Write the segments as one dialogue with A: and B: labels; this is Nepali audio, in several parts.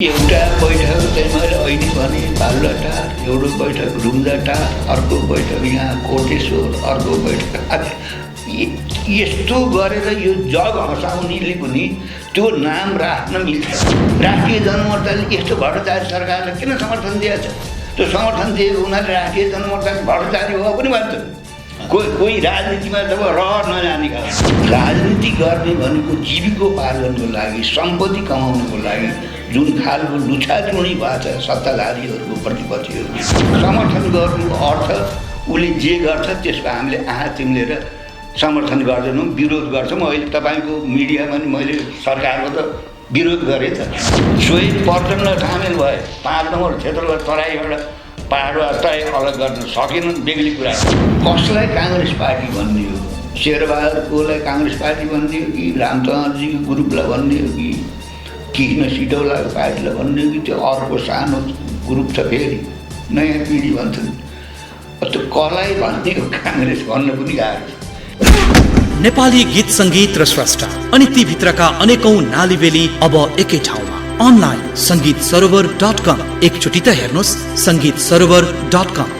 A: एउटा बैठक चाहिँ मैले अहिले भने बालुवाटार, एउटा बैठक रुम्जाटार, अर्को बैठक यहाँ कोटेश्वर, अर्को बैठक यस्तो गरेर यो जग हँसाउनेले पनि त्यो नाम राख्न मिल्छ। राष्ट्रिय जनमोर्चाले यस्तो भ्रष्टाचारी सरकारलाई किन समर्थन दिएछ? त्यो समर्थन दिएको हुनाले राष्ट्रिय जनमोर्चा भ्रष्टाचारी हो पनि भन्छन्। कोही राजनीतिमा जब नजानेका राजनीति गर्ने भनेको जीविकोपार्जनको लागि, सम्पत्ति कमाउनको लागि जुन खालको लुछाचुडी भएको छ सत्ताधारीहरूको प्रतिपक्षीहरूको समर्थन गर्नुको अर्थ उसले जे गर्छ त्यसको हामीले आँखा चिम्लेर समर्थन गर्दैनौँ, विरोध गर्छौँ। अहिले तपाईँको मिडियामा नि मैले सरकारको त विरोध गरेँ त। स्वयं प्रचण्ड सामेल भए 5 नम्बर क्षेत्रलाई तराईबाट पहाडबाट तराई अलग गर्न सकेनन्, बेग्ली कुरा। कसलाई काङ्ग्रेस पार्टी भन्ने हो? शेरबहादुर कोलाई काङ्ग्रेस पार्टी भन्ने हो कि रामचन्द्रजीको ग्रुपलाई भन्ने हो कि कृष्ण सिटौलाको पार्टीलाई भन्ने हो कि त्यो अर्को सानो ग्रुप छ फेरि नयाँ पिँढी भन्छन्, त्यो कसलाई भन्ने हो? काङ्ग्रेस भन्न पनि गाह्रो छ।
B: नेपाली गीत सङ्गीत र स्रष्टा अनि ती भित्रका अनेकौं नालीबेली अब एकै ठाउँमा अनलाइन sangeetssarovar.com। एकचोटि त हेर्नुहोस् sangeetssarovar.com।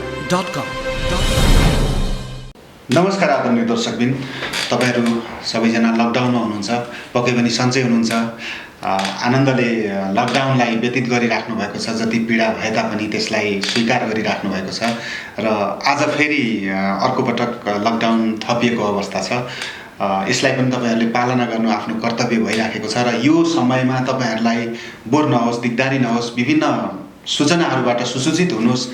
C: नमस्कार आदरणीय दर्शकबिन, तपाईहरू सबैजना लकडाउनमा हुनुहुन्छ, पक्कै पनि सन्चै हुनुहुन्छ। आनन्दले लकडाउनलाई व्यतीत गरिराख्नु भएको छ। जति पीडा भए तापनि त्यसलाई स्वीकार गरिराख्नु भएको छ र आज फेरि अर्को पटक लकडाउन थपिएको अवस्था छ। यसलाई पनि तपाईहरूले पालना गर्नु आफ्नो कर्तव्य भइराखेको छ र यो समयमा तपाईहरूलाई बोर नहोस्, दिगदारी नहोस्, विभिन्न सूचनाहरूबाट सुसूचित हुनुहोस्,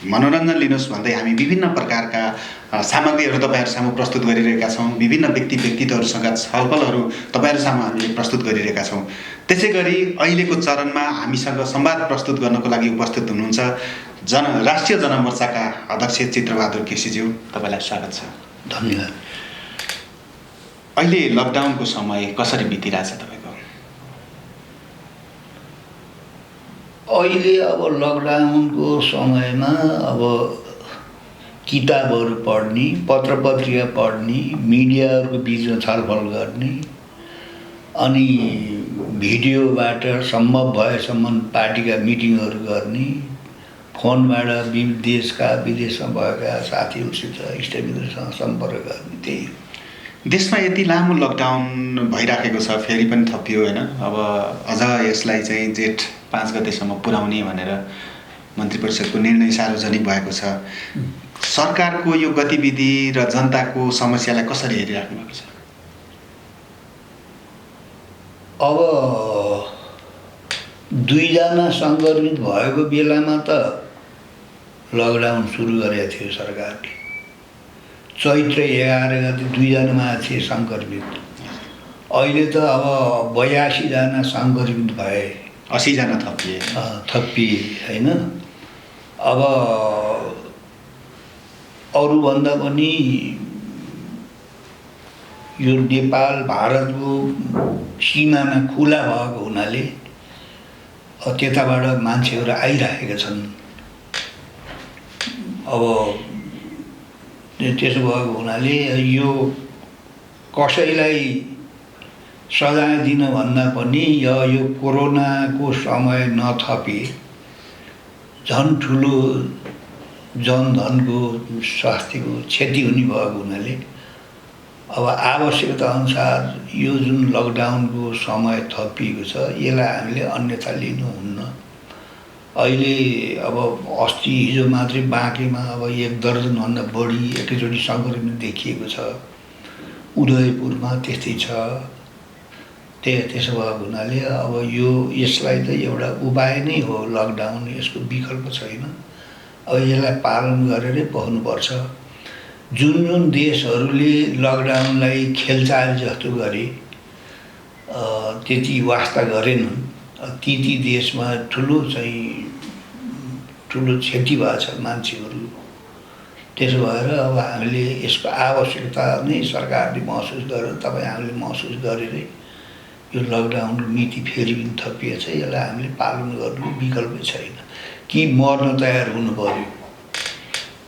C: मनोरञ्जन लिनुहोस् भन्दै हामी विभिन्न प्रकारका सामग्रीहरू तपाईहरू सामु प्रस्तुत गरिरहेका छौँ। विभिन्न व्यक्तित्वहरूसँग छलफलहरू तपाईहरू सामु हामीले प्रस्तुत गरिरहेका छौँ। त्यसै गरी अहिलेको चरणमा हामीसँग संवाद प्रस्तुत गर्नको लागि उपस्थित हुनुहुन्छ राष्ट्रिय जनमोर्चाका अध्यक्ष चित्रबहादुर केसीज्यू, तपाईँलाई स्वागत छ।
A: धन्यवाद।
C: अहिले लकडाउनको समय कसरी बितिरहेछ तपाईँको?
A: अहिले अब लकडाउनको समयमा अब किताबहरू पढ्ने, पत्र पत्रिका पढ्ने, मिडियाहरूको बिचमा छलफल गर्ने, अनि भिडियोबाट सम्भव भएसम्म पार्टीका मिटिङहरू गर्ने, फोनबाट देशका विदेशमा भएका साथीहरूसित इष्टमित्रसँग सम्पर्क गर्ने, त्यही।
C: देशमा यति लामो लकडाउन भइराखेको छ, फेरि पनि थपियो होइन? अब अझ यसलाई चाहिँ जेठ 5 गतेसम्म पुर्याउने भनेर मन्त्री परिषदको निर्णय सार्वजनिक भएको छ। सरकारको यो गतिविधि र जनताको समस्यालाई कसरी हेरिराख्नु भएको छ?
A: अब 2 जना सङ्क्रमित भएको बेलामा त लकडाउन सुरु गरेको थियो सरकारले। चैत्र 11 गते 2 जना मान्छे सङ्क्रमित। अहिले त अब 82 जना सङ्क्रमित भए,
C: 80 जना
A: थपिए होइन? अब अरूभन्दा पनि यो नेपाल भारतको सीमामा खुला भएको हुनाले त्यताबाट मान्छेहरू आइरहेका छन्। अब त्यसो भएको हुनाले यो कसैलाई सजाय दिनभन्दा पनि यो कोरोनाको समय नथपे झन् ठुलो जनधनको स्वास्थ्यको क्षति हुने भएको हुनाले अब आवश्यकता अनुसार यो जुन लकडाउनको समय थपिएको छ यसलाई हामीले अन्यथा लिनुहुन्न। अहिले अब अस्ति हिजो मात्रै बाँकेमा अब 1 दर्जनभन्दा बढी एकैचोटि सङ्क्रमित देखिएको छ। उदयपुरमा त्यस्तै छ। त्यसो भएको हुनाले अब यसलाई त एउटा उपाय नै हो लकडाउन, यसको विकल्प छैन। अब यसलाई पालन गरेरै बस्नुपर्छ। जुन देशहरूले लकडाउनलाई खेलचाल जस्तो गरे त्यति वास्ता गरेनन्, ती देशमा ठुलो क्षति भएको छ मान्छेहरू। त्यसो भएर अब हामीले यसको आवश्यकता नै सरकारले महसुस गरेर, तपाईँ हामीले महसुस गरेरै यो लकडाउनको मिति फेरि पनि थपिएको छ। यसलाई हामीले पालन गर्नु विकल्प छैन कि मर्न तयार हुनु पर्यो।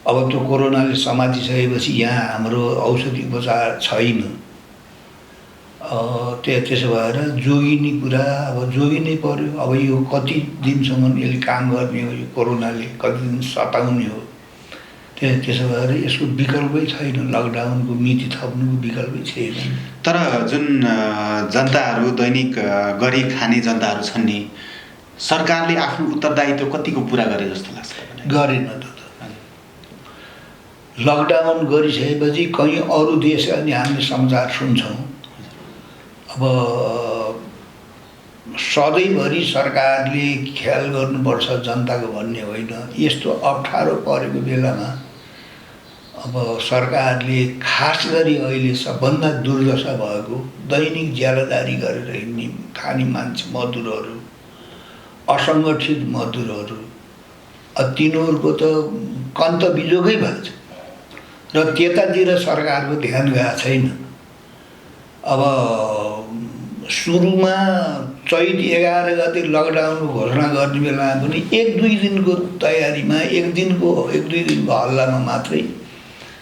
A: अब त्यो कोरोनाले समातिसकेपछि यहाँ हाम्रो औषधि उपचार छैन। त्यसो भएर जोगिने कुरा अब जोगिनै पर्यो। अब यो कति दिनसम्म यसले काम गर्ने हो, यो कोरोनाले कति दिन सताउने हो। त्यसो भएर यसको विकल्पै छैन, लकडाउनको मिति थप्नुको विकल्पै छैन।
C: तर जुन जनताहरू दैनिक गरी खाने जनताहरू छन् नि, सरकारले आफ्नो उत्तरदायित्व कतिको पुरा गरे जस्तो लाग्छ?
A: गरेन त। लकडाउन गरिसकेपछि कहीँ अरू देश अनि हामीले समाचार सुन्छौँ। अब सधैँभरि सरकारले ख्याल गर्नुपर्छ जनताको भन्ने होइन। यस्तो अप्ठ्यारो परेको बेलामा अब सरकारले खास गरी अहिले सबभन्दा दुर्दशा भएको दैनिक ज्यालादारी गरेर हिँड्ने खाने मान्छे मजदुरहरू, असङ्गठित मजदुरहरू, तिनीहरूको त कन्त बिजोगै भएको छ र त्यतातिर सरकारको ध्यान गएको छैन। अब सुरुमा चैत 11 गते लकडाउनको घोषणा गर्ने बेलामा पनि 1-2 दिनको तयारीमा, 1 दुई दिनको हल्लामा मात्रै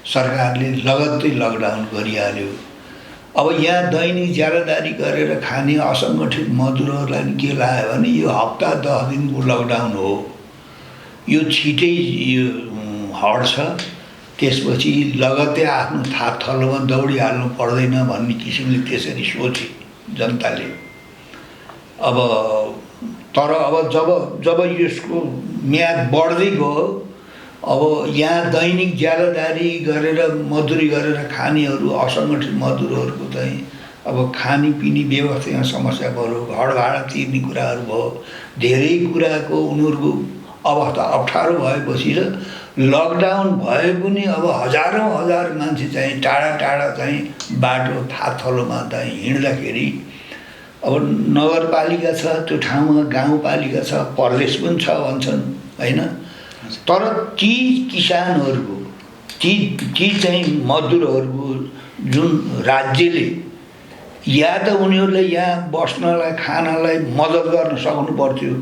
A: सरकारले लगत्तै लकडाउन गरिहाल्यो। अब यहाँ दैनिक ज्यालादारी गरेर खाने असङ्गठित मजदुरहरूलाई के लाग्यो भने यो हप्ता 10 दिनको लकडाउन हो, यो छिटै यो हट्छ, त्यसपछि लगत्तै आफ्नो थाकथलोमा दौडिहाल्नु पर्दैन भन्ने किसिमले त्यसरी सोचे जनताले। अब तर अब जब यसको म्याद बढ्दै गयो, अब यहाँ दैनिक ज्यालादारी गरेर मजदुरी गरेर खानेहरू, असङ्गठित मजदुरहरूको चाहिँ अब खानेपिने व्यवस्थामा समस्या पऱ्यो, घर भाडा तिर्ने कुराहरू भयो, धेरै कुराको उनीहरूको अवस्था अप्ठ्यारो भएपछि र लकडाउन भए पनि अब हजारौँ हजार मान्छे चाहिँ टाढा टाढा चाहिँ बाटो थाकथलोमा चाहिँ हिँड्दाखेरि अब नगरपालिका छ त्यो ठाउँमा, गाउँपालिका छ, प्रदेश पनि छ भन्छन् होइन। तर ती किसानहरूको, ती चाहिँ मजदुरहरूको जुन राज्यले या त उनीहरूलाई यहाँ बस्नलाई खानलाई मद्दत गर्न सक्नु पर्थ्यो,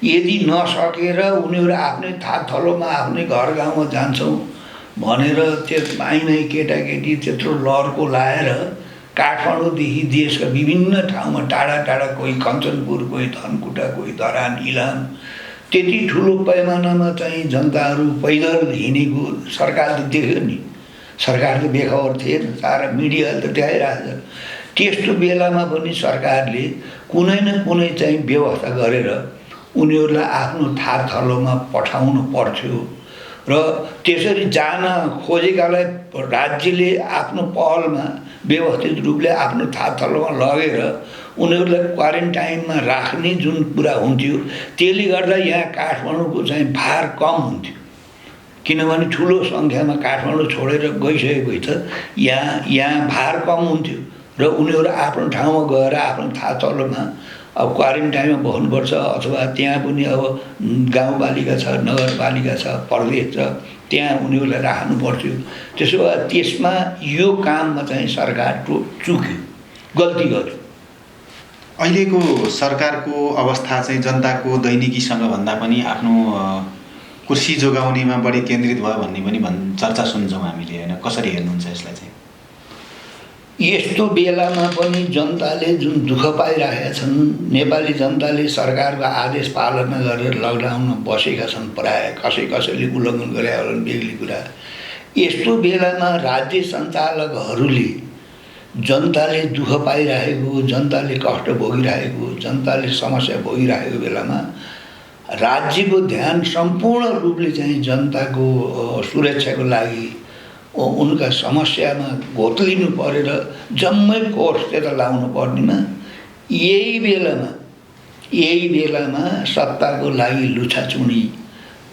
A: यदि नसकेर उनीहरू आफ्नै थाकथलोमा आफ्नै घर गाउँमा जान्छौँ भनेर त्यो आइमाई केटाकेटी त्यत्रो लहरको लाएर काठमाडौँदेखि देशका विभिन्न ठाउँमा टाढा टाढा, कोही कञ्चनपुर, कोही धनकुटा, कोही धरान, इलाम, त्यति ठुलो पैमानामा चाहिँ जनताहरू पैदल हिँडेको सरकार त देख्यो नि। सरकार त बेखबर थिएन, सारा मिडियाले त देखाइरहेको छ। त्यस्तो बेलामा पनि सरकारले कुनै न कुनै चाहिँ व्यवस्था गरेर उनीहरूलाई आफ्नो थाकथलोमा पठाउनु पर्थ्यो र त्यसरी जान खोजेकालाई राज्यले आफ्नो पहलमा व्यवस्थित रूपले आफ्नो थाकथलोमा लगेर उनीहरूलाई क्वारेन्टाइनमा राख्ने जुन कुरा हुन्थ्यो, त्यसले गर्दा यहाँ काठमाडौँको चाहिँ भार कम हुन्थ्यो। किनभने ठुलो सङ्ख्यामा काठमाडौँ छोडेर गइसकेपछि त यहाँ भार कम हुन्थ्यो र उनीहरू आफ्नो ठाउँमा गएर आफ्नो थाकथलोमा अब क्वारेन्टाइनमा बस्नुपर्छ, अथवा त्यहाँ पनि अब गाउँपालिका छ, नगरपालिका छ, प्रदेश छ, त्यहाँ उनीहरूलाई राख्नु पर्थ्यो। त्यसो भए त्यसमा यो काममा चाहिँ सरकार चुक्यो, गल्ती गर्यो।
C: अहिलेको सरकारको अवस्था चाहिँ जनताको दैनिकीसँग भन्दा पनि आफ्नो कुर्सी जोगाउनेमा बढी केन्द्रित भयो भन्ने पनि चर्चा सुन्छौँ हामीले होइन। कसरी हेर्नुहुन्छ यसलाई चाहिँ?
A: यस्तो बेलामा पनि जनताले जुन दुःख पाइरहेका छन्, नेपाली जनताले सरकारको आदेश पालना गरेर लकडाउनमा बसेका छन्, प्रायः कसैले उल्लङ्घन गरे होला बेग्ली कुरा। यस्तो बेलामा राज्य सञ्चालकहरूले जनताले दुःख पाइरहेको, जनताले कष्ट भोगिरहेको, जनताले समस्या भोगिरहेको बेलामा राज्यको ध्यान सम्पूर्ण रूपले चाहिँ जनताको सुरक्षाको लागि उनका समस्यामा घोत्लिनु परेर जम्मै कोर्स त्यता लाउनु पर्नेमा यही बेलामा सत्ताको लागि लुछाचुडी,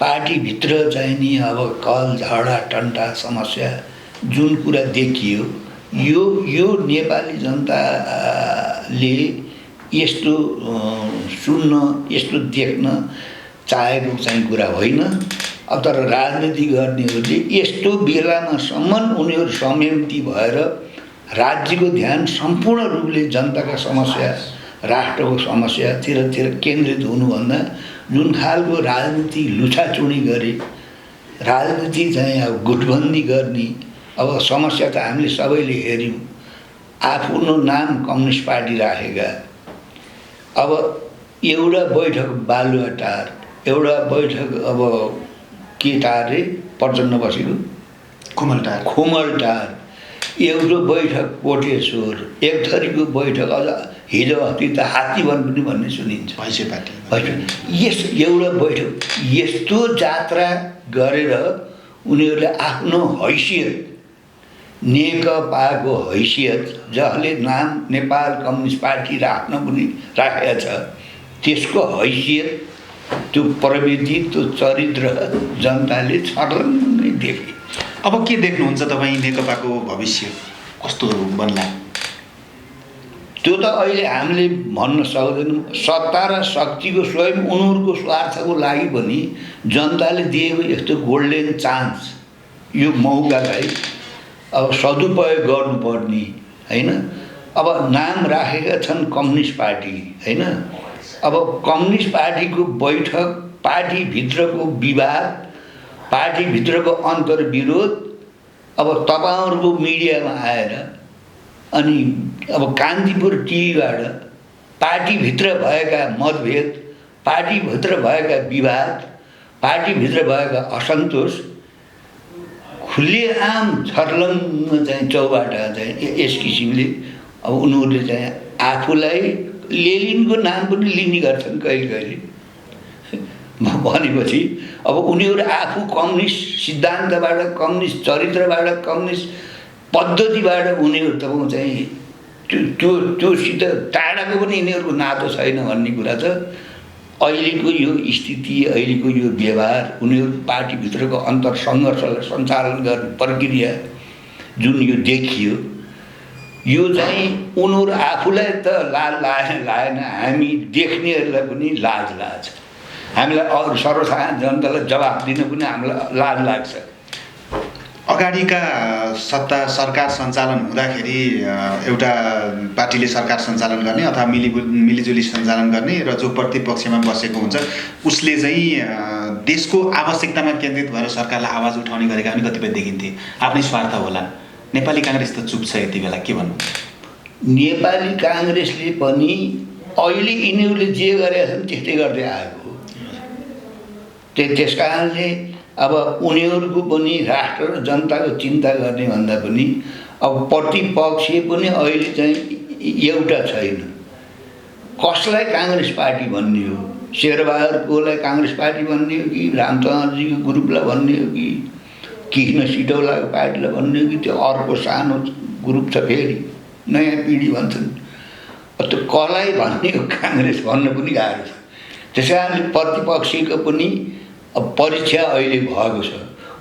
A: पार्टीभित्र चाहिँ नि अब कल झगडा टन्टा समस्या जुन कुरा देखियो, यो नेपाली जनताले यस्तो सुन्न, यस्तो देख्न चाहेको चाहिँ कुरा होइन। अब तर राजनीति गर्नेहरूले यस्तो बेलामासम्म उनीहरू संयमती भएर राज्यको ध्यान सम्पूर्ण रूपले जनताका समस्या, राष्ट्रको समस्यातिर केन्द्रित हुनुभन्दा जुन खालको राजनीति लुछाचुडी गरे, राजनीति चाहिँ अब गुटबन्दी गर्ने, अब समस्या त हामीले सबैले हेऱ्यौँ। आफ्नो नाम कम्युनिस्ट पार्टी राखेका, अब एउटा बैठक बालुवाटार, एउटा बैठक अब के टार रे प्रचण्ड बसेको खुमलटार, एउटा बैठक कोटेश्वर, एक थरीको बैठक अझ हिजो अस्ति त हात्तीवन पनि भन्ने सुनिन्छ
C: भैँसे पार्टी।
A: यस एउटा बैठक यस्तो जात्रा गरेर उनीहरूले आफ्नो हैसियत, नेकपाको हैसियत, जसले नाम नेपाल कम्युनिस्ट पार्टी राख्न पनि राखेको छ, त्यसको हैसियत, त्यो प्रविधि, त्यो चरित्र जनताले छर्लङ्गै देखे।
C: अब के देख्नुहुन्छ तपाईँ नेकपाको भविष्य कस्तो बन्ला?
A: त्यो त अहिले हामीले भन्न सक्दैनौँ। सत्ता र शक्तिको स्वयं उनीहरूको स्वार्थको लागि पनि जनताले दिएको यस्तो गोल्डन चान्स, यो मौकालाई अब सदुपयोग गर्नुपर्ने होइन। अब नाम राखेका छन् कम्युनिस्ट पार्टी होइन। अब कम्युनिस्ट पार्टीको बैठक, पार्टीभित्रको विवाद, पार्टीभित्रको अन्तर्विरोध अब तपाईँहरूको मिडियामा आएर अनि अब कान्तिपुर टिभीबाट पार्टीभित्र भएका मतभेद, पार्टीभित्र भएका विवाद, पार्टीभित्र भएका असन्तोष खुल्लेआम छर्लङ्ग चाहिँ चौबाट चाहिँ यस किसिमले अब उनीहरूले चाहिँ आफूलाई लेनिनको नाम पनि लिने गर्छन् कहिले कहिले भनेपछि अब उनीहरू आफू कम्युनिस्ट सिद्धान्तबाट, कम्युनिस्ट चरित्रबाट, कम्युनिस्ट पद्धतिबाट उनीहरू त चाहिँ त्योसित टाढाको पनि यिनीहरूको नातो छैन भन्ने कुरा छ। अहिलेको यो स्थिति, अहिलेको यो व्यवहार, उनीहरू पार्टीभित्रको अन्तर सङ्घर्षलाई सञ्चालन गर्ने प्रक्रिया जुन यो देखियो, यो चाहिँ उनीहरू आफूलाई त लाज लागेन, हामी देख्नेहरूलाई पनि लाज, हामीलाई अरू सर्वसाधारण जनतालाई जवाफ दिन पनि हामीलाई लाज लाग्छ।
C: अगाडिका सत्ता सरकार सञ्चालन हुँदाखेरि एउटा पार्टीले सरकार सञ्चालन गर्ने अथवा मिलिजुली सञ्चालन गर्ने र जो प्रतिपक्षमा बसेको हुन्छ उसले चाहिँ देशको आवश्यकतामा केन्द्रित भएर सरकारलाई आवाज उठाउने गरेका पनि कतिपय देखिन्थे। आफ्नै स्वार्थ होला। नेपाली काङ्ग्रेस त चुप छ यति बेला, के भन्नु?
A: नेपाली काङ्ग्रेसले पनि अहिले यिनीहरूले जे गरेका छन् त्यस्तै गर्दै आएको हो। त्यस कारणले अब उनीहरूको पनि राष्ट्र र जनताको चिन्ता गर्ने भन्दा पनि अब प्रतिपक्ष पनि अहिले चाहिँ एउटा छैन। कसलाई काङ्ग्रेस पार्टी भन्ने हो? शेरबहादुरकोलाई काङ्ग्रेस पार्टी भन्ने हो कि रामचन्द्रजीको ग्रुपलाई भन्ने हो कि कृष्ण सिटौलाको पार्टीलाई भन्ने हो कि त्यो अर्को सानो ग्रुप छ फेरि नयाँ पिँढी भन्छन्, त्यो कसलाई भन्ने हो काङ्ग्रेस भन्न पनि गाह्रो छ। त्यस कारणले प्रतिपक्षीको पनि परीक्षा अहिले भएको छ।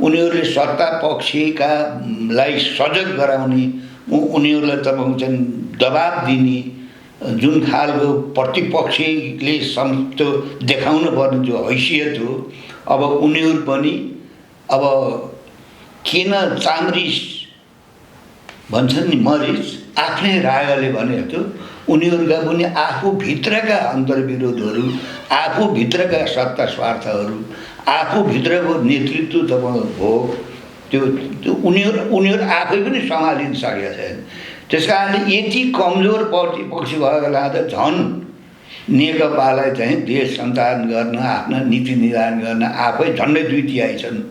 A: उनीहरूले सत्ता पक्षकालाई सजग गराउने, उनीहरूलाई तपाईँको चाहिँ दबाब दिने जुन खालको प्रतिपक्षले त्यो देखाउनु पर्ने जो हैसियत हो, अब उनीहरू पनि अब किन चाम्री भन्छन् नि मरिच आफ्नै रागले भने जस्तो उनीहरूका पनि आफूभित्रका अन्तर्विरोधहरू, आफूभित्रका सत्ता स्वार्थहरू, आफूभित्रको नेतृत्व तपाईँको भोग, त्यो उनीहरू आफै पनि सम्हालिन सकेका छैन। त्यस कारणले यति कमजोर प्रतिपक्ष भएको लाँदा झन् नेकपालाई चाहिँ देश सञ्चालन गर्न, आफ्ना नीति निर्धारण गर्न आफै झन्डै दुई तिहाई छन्।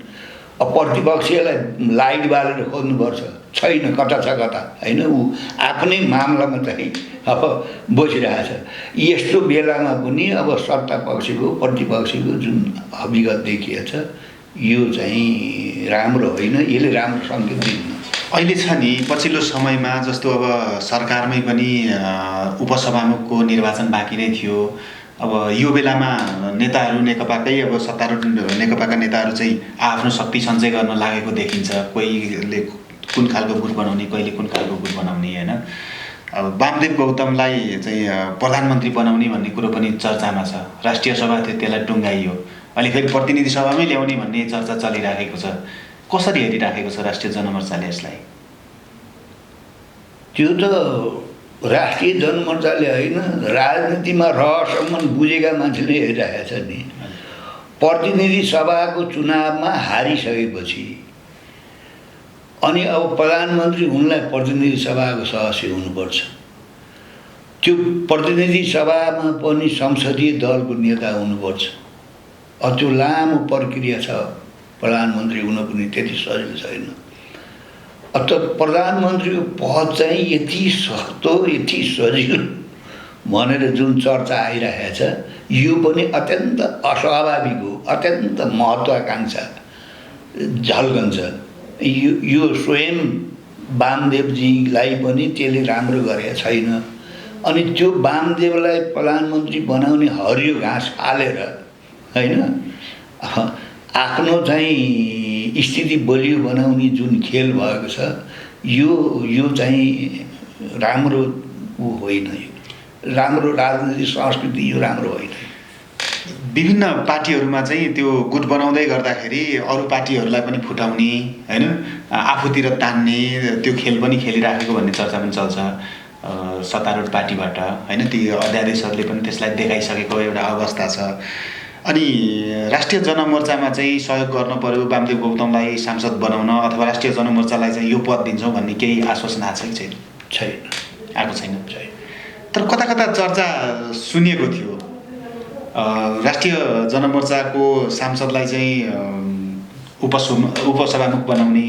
A: अब प्रतिपक्षलाई लाइट बालेर खोज्नुपर्छ, छैन, कता छ कता होइन, ऊ आफ्नै मामलामा चाहिँ अब बसिरहेछ। यस्तो बेलामा पनि अब सत्ता पक्षको प्रतिपक्षको जुन विगत देखिएछ यो चाहिँ राम्रो होइन, यसले राम्रो सङ्केत दिन्न।
C: अहिले छ नि पछिल्लो समयमा जस्तो अब सरकारमै पनि उपसभामुखको निर्वाचन बाँकी नै थियो। अब यो बेलामा नेताहरू नेकपाकै अब सत्तारूढ नेकपाका नेताहरू चाहिँ आफ्नो शक्ति सञ्चय गर्न लागेको देखिन्छ। कोहीले कुन खालको गुट बनाउने, कहिले कुन खालको गुट बनाउने होइन। अब वामदेव गौतमलाई चाहिँ प्रधानमन्त्री बनाउने भन्ने कुरो पनि चर्चामा छ। राष्ट्रिय सभा थियो त्यसलाई टुङ्गाइयो, अहिले फेरि प्रतिनिधि सभामै ल्याउने भन्ने चर्चा चलिराखेको छ। कसरी हेरिराखेको छ राष्ट्रिय जनमोर्चाले यसलाई?
A: त्यो त राष्ट्रिय जनमोर्चाले होइन, राजनीतिमा रहसम्म बुझेका मान्छेले हेरिरहेका छन् नि। प्रतिनिधि सभाको चुनावमा हारिसकेपछि अनि अब प्रधानमन्त्री हुनलाई प्रतिनिधि सभाको सदस्य हुनुपर्छ। त्यो प्रतिनिधि सभामा पनि संसदीय दलको नेता हुनुपर्छ। त्यो लामो प्रक्रिया छ, प्रधानमन्त्री हुन पनि त्यति सजिलो छैन। त प्रधानमन्त्रीको पद चाहिँ यति सक्दो यति सजिलो भनेर जुन चर्चा आइरहेको छ, यो पनि अत्यन्त अस्वाभाविक हो, अत्यन्त महत्त्वाकांक्षा झल्कन्छ। यो स्वयं वामदेवजीलाई पनि त्यसले राम्रो गरेको छैन। अनि त्यो वामदेवलाई प्रधानमन्त्री बनाउने हरियो घाँस फालेर होइन आफ्नो चाहिँ स्थिति बलियो बनाउने जुन खेल भएको छ, यो चाहिँ राम्रो होइन, राम्रो राजनीतिक संस्कृति यो राम्रो होइन।
C: विभिन्न पार्टीहरूमा चाहिँ त्यो गुट बनाउँदै गर्दाखेरि अरू पार्टीहरूलाई पनि फुटाउने होइन, आफूतिर तान्ने त्यो खेल पनि खेलिराखेको भन्ने चर्चा पनि चल्छ सत्तारूढ पार्टीबाट होइन। ती अध्यादेशहरूले पनि त्यसलाई देखाइसकेको एउटा अवस्था छ। अनि राष्ट्रिय जनमोर्चामा चाहिँ सहयोग गर्न पर्यो, वामदेव गौतमलाई सांसद बनाउन अथवा राष्ट्रिय जनमोर्चालाई चाहिँ यो पद दिन्छौँ भन्ने केही आश्वासन आएको छ कि छैन? आएको छैन। तर कता कता चर्चा सुनिएको थियो राष्ट्रिय जनमोर्चाको सांसदलाई चाहिँ उपसभामुख बनाउने,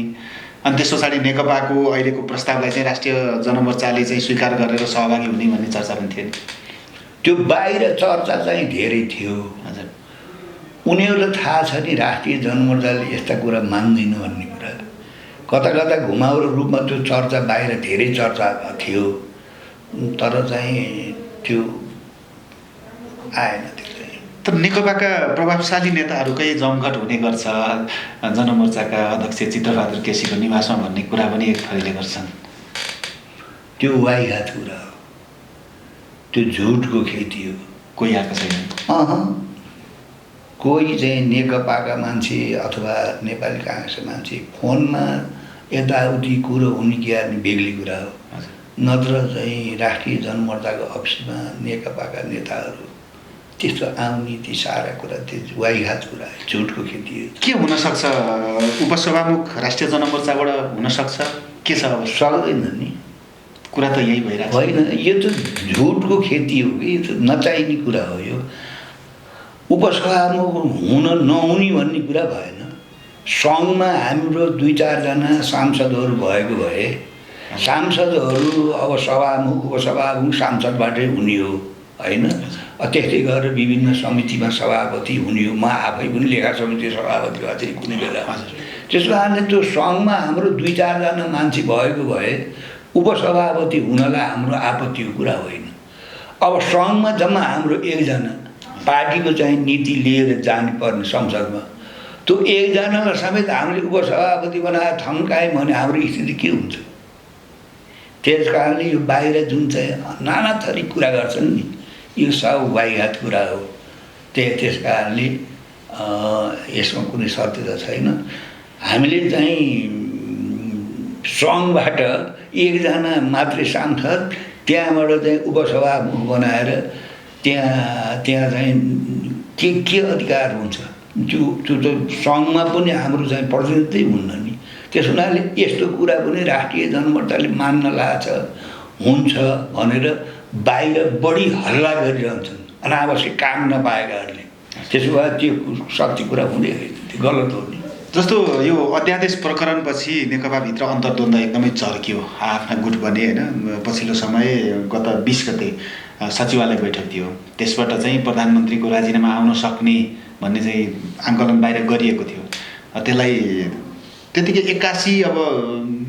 C: अनि त्यस पछाडि नेकपाको अहिलेको प्रस्तावलाई चाहिँ राष्ट्रिय जनमोर्चाले चाहिँ स्वीकार गरेर सहभागी हुने भन्ने चर्चा पनि थियो।
A: त्यो बाहिर चर्चा चाहिँ धेरै थियो।
C: हजुर,
A: उनीहरूलाई थाहा छ नि राष्ट्रिय जनमोर्चाले यस्ता कुरा मान्दैन भन्ने कुरा। कता कता घुमाउरो रूपमा त्यो चर्चा बाहिर धेरै चर्चा थियो, तर चाहिँ त्यो आएन।
C: तर नेकपाका प्रभावशाली नेताहरूकै जमघट हुने गर्छ जनमोर्चाका अध्यक्ष चित्रबहादुर केसीको निवासमा भन्ने कुरा पनि एक थरीले गर्छन्।
A: त्यो वाइहात कुरा हो, त्यो झुटको खेती हो।
C: कोही आएको छैन।
A: कोही चाहिँ नेकपाका मान्छे अथवा नेपाली काङ्ग्रेसका मान्छे फोनमा यताउति कुरो हुने कि बेग्ली कुरा हो। नत्र चाहिँ राष्ट्रिय जनमोर्चाको अफिसमा नेकपाका नेताहरू त्यस्तो आउने ती सारा कुरा त्यो वाइघात कुरा झुटको खेती हो।
C: के हुनसक्छ? उपसभामुख राष्ट्रिय जनमोर्चाबाट हुनसक्छ? के छ?
A: सक्दैन नि,
C: कुरा त यही भइरहेको
A: होइन। यो त झुटको खेती हो कि, यो त नचाहिने कुरा हो। यो उपसभामुख हुन नहुने भन्ने कुरा भएन। सङ्घमा हाम्रो 2-4 जना सांसदहरू भएको भए सांसदहरू अब सभामुख उपसभामुख सांसदबाटै हुने हो होइन। त्यस्तै गरेर विभिन्न समितिमा सभापति हुने हो। म आफै पनि लेखा समिति सभापति भएको थिएँ कुनै बेला। त्यसको कारणले त्यो सङ्घमा हाम्रो 2-4 जना मान्छे भएको भए उपसभापति हुनलाई हाम्रो आपत्तिको कुरा होइन। अब सङ्घमा जम्मा हाम्रो 1 जना पार्टीको चाहिँ नीति लिएर जानुपर्ने संसदमा, त्यो 1 जनालाई समेत हामीले उपसभापति बनाएर थन्कायौँ भने हाम्रो स्थिति के हुन्छ? त्यस कारणले यो बाहिर जुन चाहिँ नाना थरी कुरा गर्छन् नि, यो सब वाइघात कुरा हो। त्यस कारणले यसमा कुनै सत्यता छैन। हामीले चाहिँ सङ्घबाट 1 जना मात्रै सांसद त्यहाँबाट चाहिँ उपसभामुख बनाएर त्यहाँ चाहिँ के अधिकार हुन्छ? त्यो त सङ्घमा पनि हाम्रो चाहिँ प्रतिनिधि हुन्न नि। त्यस हुनाले यस्तो कुरा पनि राष्ट्रिय जनमोर्चाले मान्न लागेको हुन्छ भनेर बाहिर बढी हल्ला गरिरहन्छन् अनावश्यक काम नपाएकाहरूले। त्यसो भए त्यो सत्य कुरा हुँदै होइन, त्यो गलत हो नि।
C: जस्तो यो अध्यादेश प्रकरणपछि नेकपाभित्र अन्तर्द्वन्द एकदमै चर्कियो, आफ्ना गुट बने होइन। पछिल्लो समय गत 20 गते सचिवालय बैठक थियो, त्यसबाट चाहिँ प्रधानमन्त्रीको राजीनामा आउन सक्ने भन्ने चाहिँ आङ्कलन बाहिर गरिएको थियो। त्यसलाई त्यतिकै 81 अब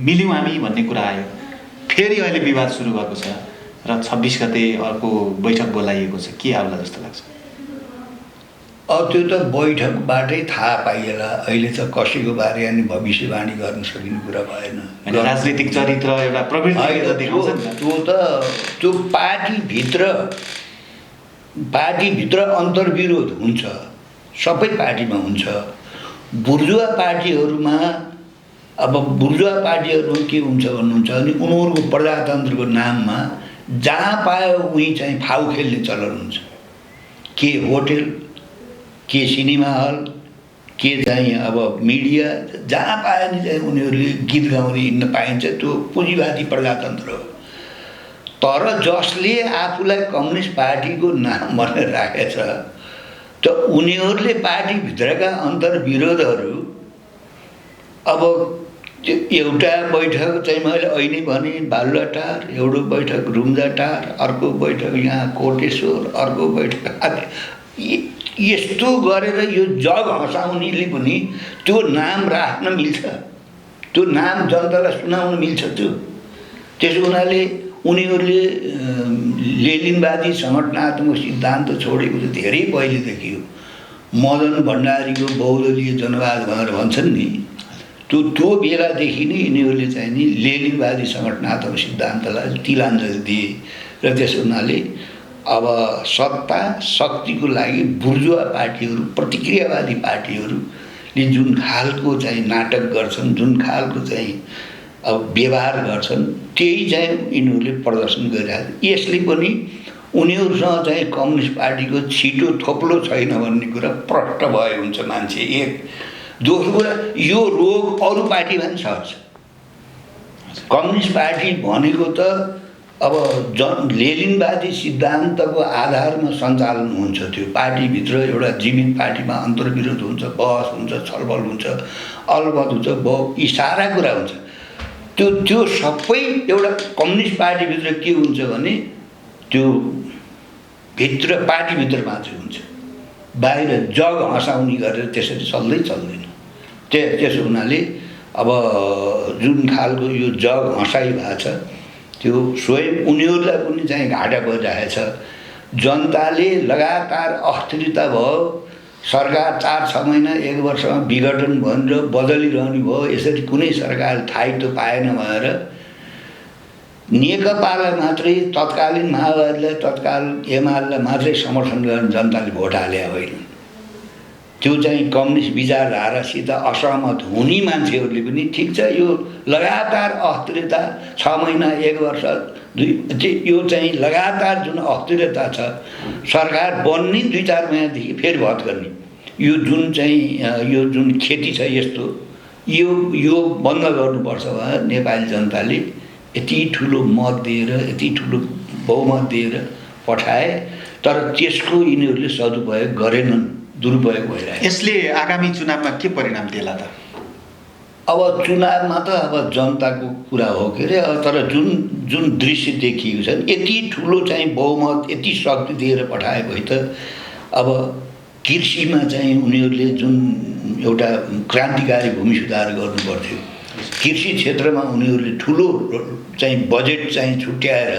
C: मिल्यौँ हामी भन्ने कुरा आयो। फेरि अहिले विवाद सुरु भएको छ र 26 गते अर्को बैठक बोलाइएको छ। के आउला जस्तो लाग्छ?
A: त्यो त बैठकबाटै थाहा पाइएला। अहिले त कसैको बारे अनि भविष्यवाणी गर्न सकिने कुरा भएन।
C: राजनीतिक चरित्र एउटा प्रवृत्ति देखाउँछ नि।
A: त्यो पार्टीभित्र अन्तर्विरोध हुन्छ, सबै पार्टीमा हुन्छ। बुर्जुवा पार्टीहरूमा अब बुर्जुवा पार्टीहरूमा के हुन्छ भन्नुहुन्छ भने उनीहरूको प्रजातन्त्रको नाममा जहाँ पायो उहीँ चाहिँ फाउ खेल्ने चलन हुन्छ। के होटल, के सिनेमा हल, के चाहिँ अब मिडिया जहाँ पाए नि चाहिँ उनीहरूले गीत गाउने हिँड्न पाइन्छ, त्यो पुँजीवादी प्रजातन्त्र हो। तर जसले आफूलाई कम्युनिस्ट पार्टीको नाम भनेर राखेछ, त उनीहरूले पार्टीभित्रका अन्तर्विरोधहरू अब एउटा बैठक चाहिँ मैले अहिले भने बालुवाटार, एउटा बैठक रुम्जाटार, अर्को बैठक यहाँ कोटेश्वर, अर्को बैठक यस्तो गरेर यो जग हँसाउनेले पनि त्यो नाम राख्न मिल्छ, त्यो नाम जनतालाई सुनाउन मिल्छ। त्यसो हुनाले उनीहरूले लेनिनवादी सङ्गठनात्मक सिद्धान्त छोडेको चाहिँ धेरै पहिलेदेखि हो। मदन भण्डारीको बहुदलीय जनवाद भनेर भन्छन् नि, त्यो बेलादेखि नै यिनीहरूले चाहिँ नि लेनिनवादी सङ्गठनात्मक सिद्धान्तलाई तिलाञ्जली दिए। र त्यसो हुनाले अब सत्ता शक्तिको लागि बुर्जुवा पार्टीहरू, प्रतिक्रियावादी पार्टीहरूले जुन खालको चाहिँ नाटक गर्छन्, जुन खालको चाहिँ अब व्यवहार गर्छन्, त्यही चाहिँ यिनीहरूले प्रदर्शन गरिरहेको। यसले पनि उनीहरूसँग चाहिँ कम्युनिस्ट पार्टीको छिटो थोप्लो छैन भन्ने कुरा प्रष्ट भए हुन्छ मान्छे एक। दोस्रो कुरा, यो रोग अरू पार्टीमा पनि सर्छ। कम्युनिस्ट पार्टी भनेको त अब लेनिनवादी सिद्धान्तको आधारमा सञ्चालन हुन्छ। त्यो पार्टीभित्र एउटा जीवित पार्टीमा अन्तर्विरोध हुन्छ, बहस हुन्छ, छलफल हुन्छ, अलमत हुन्छ, यी सारा कुरा हुन्छ। त्यो सबै एउटा कम्युनिस्ट पार्टीभित्र के हुन्छ भने त्यो भित्र पार्टीभित्र मात्रै हुन्छ, बाहिर जग हँसाउने गरेर त्यसरी चल्दैन। त्यसो हुनाले अब जुन खालको यो जग हँसाइ भएको छ, त्यो स्वयं उनीहरूलाई पनि चाहिँ घाटा परिरहेछ। जनताले लगातार अस्थिरता भयो, सरकार 4-6 महिना 1 वर्षमा विघटन भनेर बदलिरहने भयो। यसरी कुनै सरकार स्थायित्व पाएन भनेर नेकपालाई मात्रै, तत्कालीन माओवादीलाई, तत्काल एमालेलाई मात्रै समर्थन गर्ने जनताले भोट हाले होइन। त्यो चाहिँ कम्युनिस्ट विचारधारासित असहमत हुने मान्छेहरूले पनि ठिक छ, यो लगातार अस्थिरता 6 महिना 1 वर्ष यो चाहिँ लगातार जुन अस्थिरता छ, सरकार बन्ने 2-4 महिनादेखि फेरि भत गर्ने, यो जुन चाहिँ यो जुन खेती छ यस्तो यो बन्द गर्नुपर्छ भनेर नेपाली जनताले यति ठुलो मत दिएर, यति ठुलो बहुमत दिएर पठाए। तर त्यसको यिनीहरूले सदुपयोग गरेनन्, दुरुपयोग भइरहेको।
C: यसले आगामी चुनावमा के परिणाम देला त?
A: अब चुनावमा त अब जनताको कुरा हो के अरे, तर जुन दृश्य देखिएको छ, यति ठुलो चाहिँ बहुमत, यति शक्ति दिएर पठाए भए त अब कृषिमा चाहिँ उनीहरूले जुन एउटा क्रान्तिकारी भूमि सुधार गर्नुपर्थ्यो, कृषि क्षेत्रमा उनीहरूले ठुलो चाहिँ बजेट चाहिँ छुट्याएर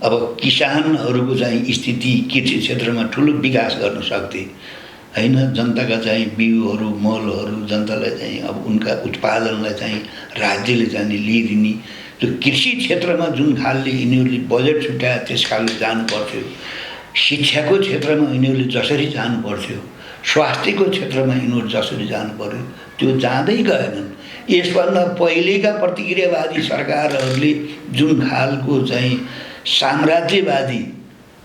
A: अब किसानहरूको चाहिँ स्थिति कृषि क्षेत्रमा ठुलो विकास गर्न सक्थे हैन। जनताका चाहिँ बिउहरू, मलहरू जनतालाई चाहिँ अब उनका उत्पादनलाई चाहिँ राज्यले चाहिँ लिइदिने, त्यो कृषि क्षेत्रमा जुन खालले यिनीहरूले बजेट छुट्याए त्यस खालले जानुपर्थ्यो। शिक्षाको क्षेत्रमा यिनीहरूले जसरी जानुपर्थ्यो, स्वास्थ्यको क्षेत्रमा यिनीहरू जसरी जानुपर्यो, त्यो जाँदै गएनन्। यसभन्दा पहिलेका प्रतिक्रियावादी सरकारहरूले जुन खालको चाहिँ साम्राज्यवादी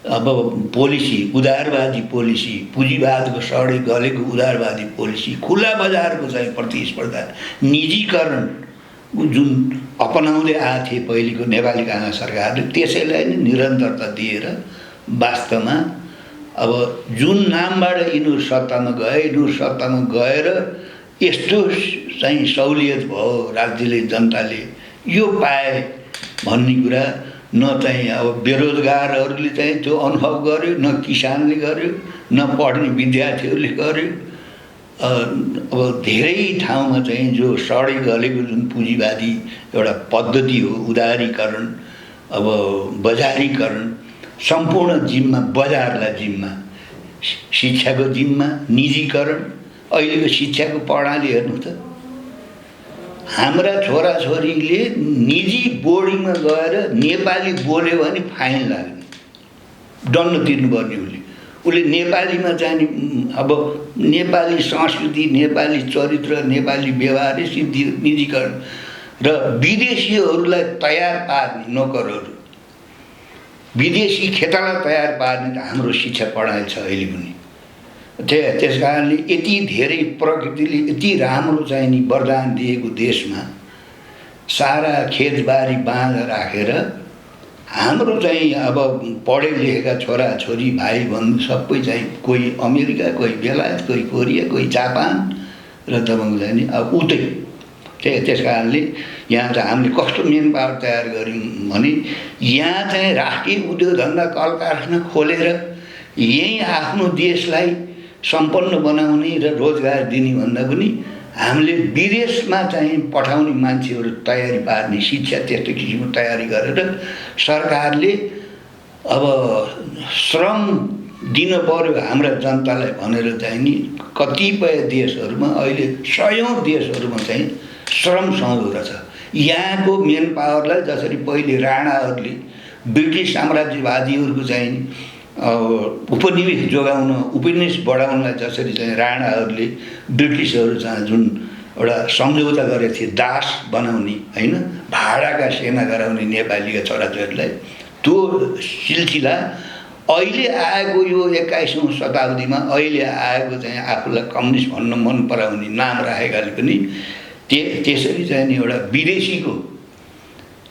A: अब पोलिसी, उदारवादी पोलिसी, पुँजीवादको सडै गलेको उदारवादी पोलिसी, खुला बजारको चाहिँ प्रतिस्पर्धा, निजीकरण जुन अपनाउँदै आएको थिए पहिलेको नेपाली काङ्ग्रेस सरकारले, त्यसैलाई नै निरन्तरता दिएर वास्तवमा अब जुन नामबाट यिनीहरू सत्तामा गएर यस्तो चाहिँ सहुलियत भयो राज्यले, जनताले यो पाए भन्ने कुरा न चाहिँ अब बेरोजगारहरूले चाहिँ त्यो अनुभव गर्यो, न किसानले गर्यो, न पढ्ने विद्यार्थीहरूले गर्यो। अब धेरै ठाउँमा चाहिँ जो सडै गलेको जुन पुँजीवादी एउटा पद्धति हो, उदारीकरण, अब बजारीकरण, सम्पूर्ण जिम्मा बजारलाई जिम्मा, शिक्षाको जिम्मा निजीकरण। अहिलेको शिक्षाको प्रणाली हेर्नु त, हाम्रा छोराछोरीले निजी बोर्डिङमा गएर नेपाली बोल्यो भने फाइन लाग्ने, दण्ड तिर्नुपर्ने। उसले नेपालीमा चाहिँ अब नेपाली संस्कृति, नेपाली चरित्र, नेपाली व्यवहार निजीकरण र विदेशीहरूलाई तयार पार्ने नोकरहरू, विदेशी खेताला तयार पार्ने त हाम्रो शिक्षा प्रणाली छ अहिले पनि। त्यस कारणले यति धेरै प्रकृतिले यति राम्रो चाहिँ नि वरदान दिएको देशमा सारा खेतबारी बाँध राखेर हाम्रो चाहिँ अब पढे लेखेका छोराछोरी भाइ बन्धु सबै चाहिँ कोही अमेरिका, कोही बेलायत, कोही कोरिया, कोही जापान र तपाईँको चाहिँ नि अब उतै त्यस कारणले यहाँ चाहिँ हामीले कस्तो मेन पावर तयार गऱ्यौँ भने यहाँ चाहिँ राष्ट्रिय उद्योग धन्दा कल कारखाना खोलेर यहीँ आफ्नो देशलाई सम्पन्न बनाउने र रोजगार दिने भन्दा पनि हामीले विदेशमा चाहिँ पठाउने मान्छेहरू तयारी पार्ने शिक्षा त्यस्तो किसिमको तयारी गरेर सरकारले अब श्रम दिन पर्यो हाम्रा जनतालाई भनेर चाहिँ नि कतिपय देशहरूमा अहिले 100औं देशहरूमा चाहिँ श्रम सहुलियत छ। यहाँको मेन पावरलाई जसरी पहिले राणाहरूले ब्रिटिस साम्राज्यवादीहरूको चाहिँ उपनिवेश जोगाउन उपनिवेश बढाउनलाई जसरी चाहिँ राणाहरूले ब्रिटिसहरू चाहिँ जुन एउटा सम्झौता गरेको थिए दास बनाउने होइन भाडाका सेना गराउने नेपालीका छोराछोरीलाई त्यो सिलसिला अहिले आएको यो 21औं शताब्दीमा अहिले आएको चाहिँ आफूलाई कम्युनिस्ट भन्न मन पराउने नाम राखेकाले पनि त्यसरी चाहिँ नि एउटा विदेशीको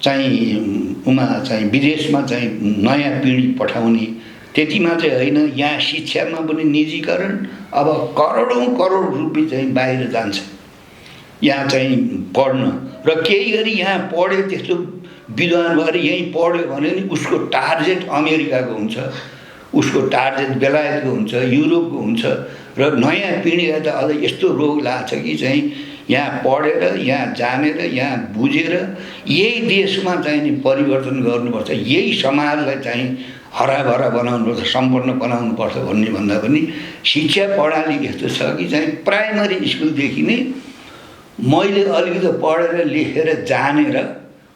A: चाहिँ उमा चाहिँ विदेशमा चाहिँ नयाँ पिँढी पठाउने त्यति मात्रै होइन यहाँ शिक्षामा पनि निजीकरण अब करोडौं करोड रुपियाँ चाहिँ बाहिर जान्छ यहाँ चाहिँ पढ्न र केही गरी यहाँ पढ्यो त्यस्तो विद्वान भएर यहीँ पढ्यो भने नि उसको टार्गेट अमेरिकाको हुन्छ, उसको टार्गेट बेलायतको हुन्छ, युरोपको हुन्छ र नयाँ पिँढीलाई त अझ यस्तो रोग लाग्छ कि चाहिँ यहाँ पढेर यहाँ जानेर यहाँ बुझेर यही देशमा चाहिँ नि परिवर्तन गर्नुपर्छ, यही समाजलाई चाहिँ हराभरा बनाउनुपर्छ, सम्पन्न बनाउनुपर्छ भन्ने भन्दा पनि शिक्षा प्रणाली यस्तो छ कि चाहिँ प्राइमरी स्कुलदेखि नै मैले अलिकति पढेर लेखेर जानेर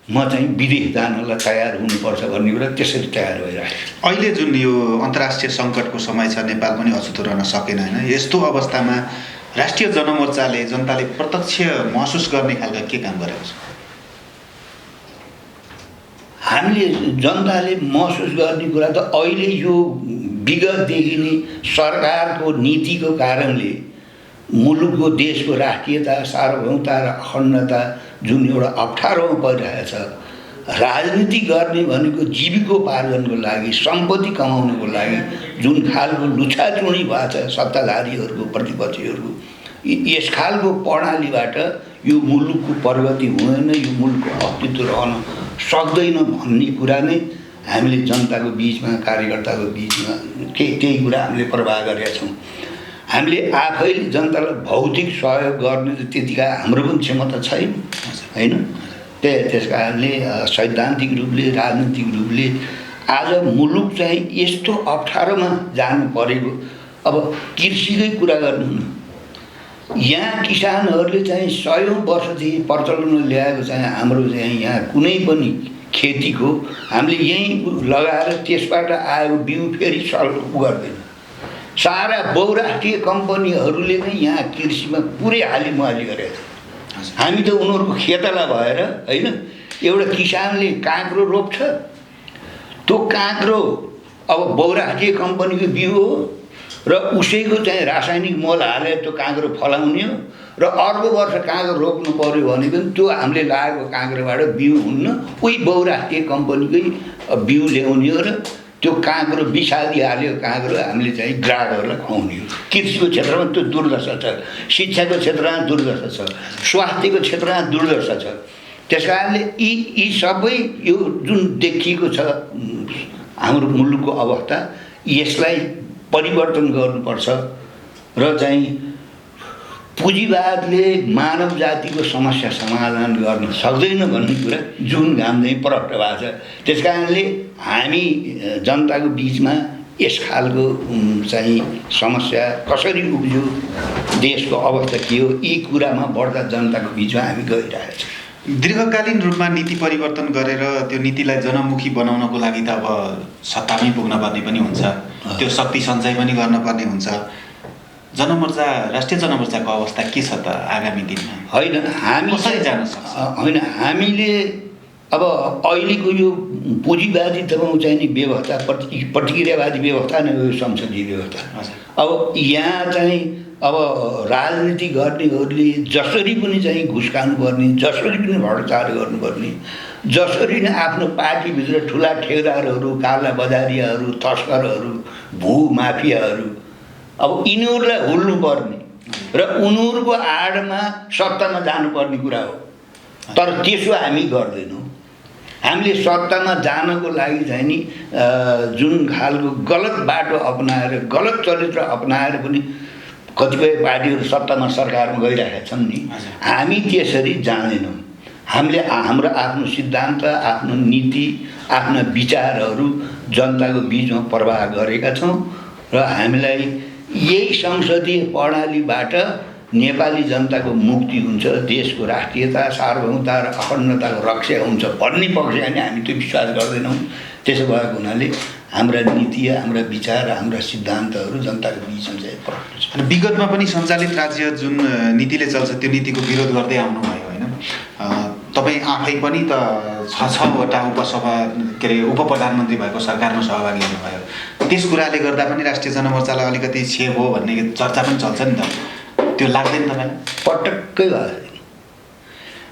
A: म चाहिँ विदेश जानलाई तयार हुनुपर्छ भन्ने कुरा त्यसरी तयार भइरहेको छ।
C: अहिले जुन यो अन्तर्राष्ट्रिय सङ्कटको समय छ, नेपाल पनि अछुतो रहन सकेन होइन, यस्तो अवस्थामा राष्ट्रिय जनमोर्चाले जनताले प्रत्यक्ष महसुस गर्ने खालका के काम गरेको छ?
A: हामीले जनताले महसुस गर्ने कुरा त अहिले यो विगतदेखि नै सरकारको नीतिको कारणले मुलुकको देशको राष्ट्रियता सार्वभौमता र अखण्डता जुन एउटा अप्ठ्यारोमा परिरहेको छ। राजनीति गर्ने भनेको जीविकोपार्जनको लागि सम्पत्ति कमाउनको लागि जुन खालको लुछाचुँडी भएको छ सत्ताधारीहरूको प्रतिपक्षीहरूको यस खालको प्रणालीबाट यो मुलुकको प्रगति हुँदैन, यो मुलुकको अस्तित्व रहन सक्दैन भन्ने कुरा नै हामीले जनताको बिचमा कार्यकर्ताको बिचमा केही कुरा हामीले प्रवाह गरेका छौँ। हामीले आफैले जनतालाई भौतिक सहयोग गर्ने त्यतिका हाम्रो पनि क्षमता छैन होइन। त्यस कारणले सैद्धान्तिक रूपले राजनीतिक रूपले आज मुलुक चाहिँ यस्तो अप्ठ्यारोमा जानु परेको। अब कृषिकै कुरा गर्नु न, यहाँ किसानहरूले चाहिँ 100औं वर्षदेखि प्रचलनमा ल्याएको चाहिँ हाम्रो चाहिँ यहाँ कुनै पनि खेतीको हामीले यहीँ लगाएर त्यसबाट आएको बिउ फेरि गर्दैन। सारा बहुराष्ट्रिय कम्पनीहरूले नै यहाँ कृषिमा पुरै हालिमुहाली गरेका छन्। हामी त उनीहरूको खेतला भएर होइन, एउटा किसानले काँक्रो रोप्छ, त्यो काँक्रो अब बहुराष्ट्रिय कम्पनीको बिउ हो र उसैको चाहिँ रासायनिक मल हालेर त्यो काँक्रो फलाउने हो र अर्को वर्ष काँक्रो रोप्नु पर्यो भने पनि त्यो हामीले लगाएको काँक्रोबाट बिउ हुन्न, उही बहुराष्ट्रिय कम्पनीकै बिउ ल्याउने हो र त्यो काँक्रो बिसादी हाल्यो काँक्रो हामीले चाहिँ ग्राहकहरूलाई खुवाउने हो। कृषिको क्षेत्रमा त्यो दुर्दशा छ, शिक्षाको क्षेत्रमा दुर्दशा छ, स्वास्थ्यको क्षेत्रमा दुर्दशा छ। त्यस कारणले यी सबै यो जुन देखिएको छ हाम्रो मुलुकको अवस्था, यसलाई परिवर्तन गर्नुपर्छ र चाहिँ पुँजीवादले मानव जातिको समस्या समाधान गर्न सक्दैन भन्ने कुरा जुन घाम चाहिँ प्रष्ट भएको छ। त्यस कारणले हामी जनताको बिचमा यस खालको चाहिँ समस्या कसरी उब्जियो, देशको अवस्था के हो, यी कुरामा बढ्दा जनताको बिचमा हामी गइरहेका छौँ।
C: दीर्घकालीन रूपमा नीति परिवर्तन गरेर त्यो नीतिलाई जनमुखी बनाउनको लागि त अब सत्तामै पुग्न पर्ने पनि हुन्छ, त्यो शक्ति सञ्चय पनि गर्नुपर्ने हुन्छ। जनमोर्चा राष्ट्रिय जनमोर्चाको अवस्था के छ त आगामी दिनमा?
A: होइन हामी
C: कसरी जान सक्छ?
A: होइन हामीले अब अहिलेको यो पुँजीवादी तपाईँको चाहिँ नि व्यवस्था प्रतिक्रियावादी व्यवस्था नै हो संसदीय व्यवस्था। अब यहाँ चाहिँ अब राजनीति गर्नेहरूले जसरी पनि चाहिँ घुस खानुपर्ने, जसरी पनि भ्रष्टाचार गर्नुपर्ने, जसरी नै आफ्नो पार्टीभित्र ठुला ठेकेदारहरू, काला बजारियाहरू, तस्करहरू, भूमाफियाहरू अब यिनीहरूलाई हुल्नुपर्ने र उनीहरूको आडमा सत्तामा जानुपर्ने कुरा हो। तर त्यसो हामी गर्दैनौँ। हामीले सत्तामा जानको लागि चाहिँ नि जुन खालको गलत बाटो अपनाएर, गलत चरित्र अपनाएर पनि कतिपय पार्टीहरू सत्तामा सरकारमा गइरहेका छन् नि, हामी त्यसरी जाँदैनौँ। हामीले हाम्रो आफ्नो सिद्धान्त, आफ्नो नीति, आफ्ना विचारहरू जनताको बिचमा प्रवाह गरेका छौँ र हामीलाई यही संसदीय प्रणालीबाट नेपाली जनताको मुक्ति हुन्छ, देशको राष्ट्रियता, सार्वभौमता र अखण्डताको रक्षा हुन्छ भन्ने पक्ष हामी त्यो विश्वास गर्दैनौँ। त्यसो भएको हुनाले हाम्रा नीति, हाम्रा विचार, हाम्रा सिद्धान्तहरू जनताको बिचमा चाहिँ प्रकट छ।
C: अनि विगतमा पनि सञ्चालित राज्य जुन नीतिले चल्छ त्यो नीतिको विरोध गर्दै आउनुभयो होइन? तपाईँ आफै पनि त 6वटा उपसभा के अरे उप प्रधानमन्त्री भएको सरकारमा सहभागी हुनुभयो। त्यस कुराले गर्दा पनि राष्ट्रिय जनमोर्चालाई अलिकति छेप हो भन्ने चर्चा पनि चल्छ नि त, त्यो लाग्दैन तपाईँलाई?
A: पटक्कै भएको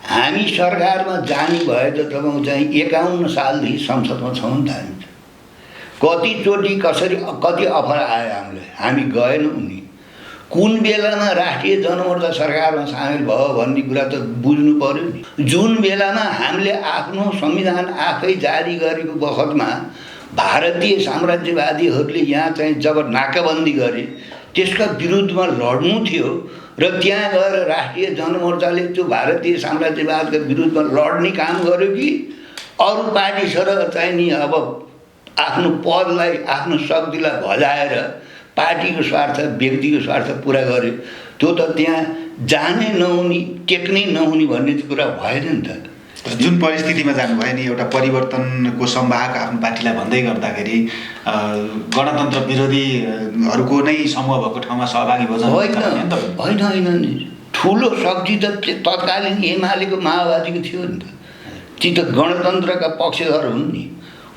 A: हामी सरकारमा जाने भए त तपाईँको चाहिँ 51 सालदेखि संसदमा छौँ नि त। हामी कतिचोटि कति अफर आयो हामीलाई, हामी गएनौँ नि। कुन बेलामा राष्ट्रिय जनमोर्चा सरकारमा सामेल भयो भन्ने कुरा त बुझ्नु पर्यो नि। जुन बेलामा हामीले आफ्नो संविधान आफै जारी गरेको बखतमा भारतीय साम्राज्यवादीहरूले यहाँ चाहिँ जब नाकाबन्दी गरे त्यसका विरुद्धमा लड्नु थियो र त्यहाँ गएर राष्ट्रिय जनमोर्चाले त्यो भारतीय साम्राज्यवादका विरुद्धमा लड्ने काम गर्यो कि अरू पार्टीसँग चाहिँ नि अब आफ्नो पदलाई, आफ्नो शक्तिलाई भजाएर पार्टीको स्वार्थ, व्यक्तिको स्वार्थ पुरा गर्यो? त्यो त त्यहाँ जानै नहुने, टेक्नै नहुने भन्ने कुरा भएन नि त।
C: जुन परिस्थितिमा जानुभयो नि, एउटा परिवर्तनको संवाहक आफ्नो पार्टीलाई भन्दै गर्दाखेरि गणतन्त्र विरोधीहरूको नै समूह भएको ठाउँमा सहभागी
A: होइन नि। ठुलो शक्ति त तत्कालीन एमालेको माओवादीको थियो नि त। ती त गणतन्त्रका पक्षधर हुन् नि।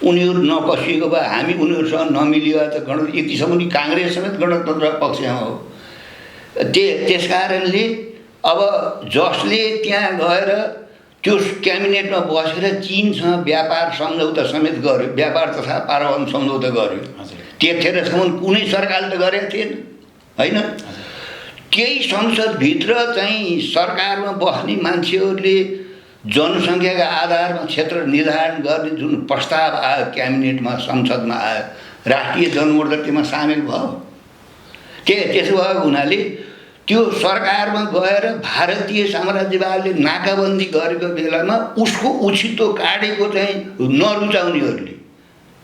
A: उनीहरू नकसिएको भए, हामी उनीहरूसँग नमिलियो भए त यतिसम्म नि काङ्ग्रेस समेत गणतन्त्र पक्षमा हो। त्यस कारणले अब जसले त्यहाँ गएर त्यो क्याबिनेटमा बसेर चीनसँग व्यापार सम्झौता समेत गर्यो, व्यापार तथा पारवान सम्झौता गर्यो, त्यतिखेरसम्म कुनै सरकारले गरेको थिएन होइन। केही संसदभित्र चाहिँ सरकारमा बस्ने मान्छेहरूले जनसङ्ख्याका आधारमा क्षेत्र निर्धारण गर्ने जुन प्रस्ताव आयो क्याबिनेटमा, संसदमा आयो, राष्ट्रिय जनमोर्चा त्यसमा सामेल भयो। त्यसो भएको हुनाले त्यो सरकारमा गएर भारतीय साम्राज्यवादले नाकाबन्दी गरेको बेलामा उसको उछितो काटेको चाहिँ नरुचाउनेहरूले,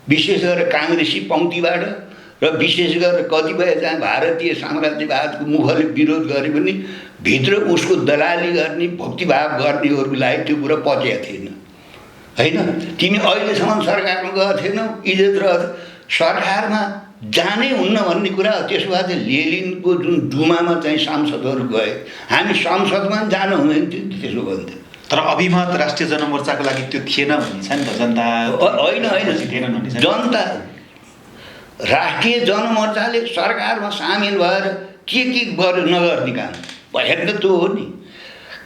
A: विशेष गरेर काङ्ग्रेसी पङ्क्तिबाट र विशेष गरेर कतिपय चाहिँ भारतीय साम्राज्यवादको मुखले विरोध गरे पनि भित्र उसको दलाली गर्ने, भक्तिभाव गर्नेहरूलाई त्यो कुरा पचेको थिएन होइन। तिमी अहिलेसम्म सरकारमा गएको थिएनौ, इज्जत र सरकारमा जानै हुन्न भन्ने कुरा हो। त्यसो भए चाहिँ लेलिनको जुन डुमामा चाहिँ सांसदहरू गए, हामी संसदमा जानु हुँदैन थियो त्यसो भन्थ्यो।
C: तर अभिमत राष्ट्रिय जनमोर्चाको लागि त्यो थिएन भन्ने छ नि त जनता।
A: होइन जनता राष्ट्रिय जनमोर्चाले सरकारमा सामेल भएर के गर्यो नगर्ने काम भएको त त्यो हो नि।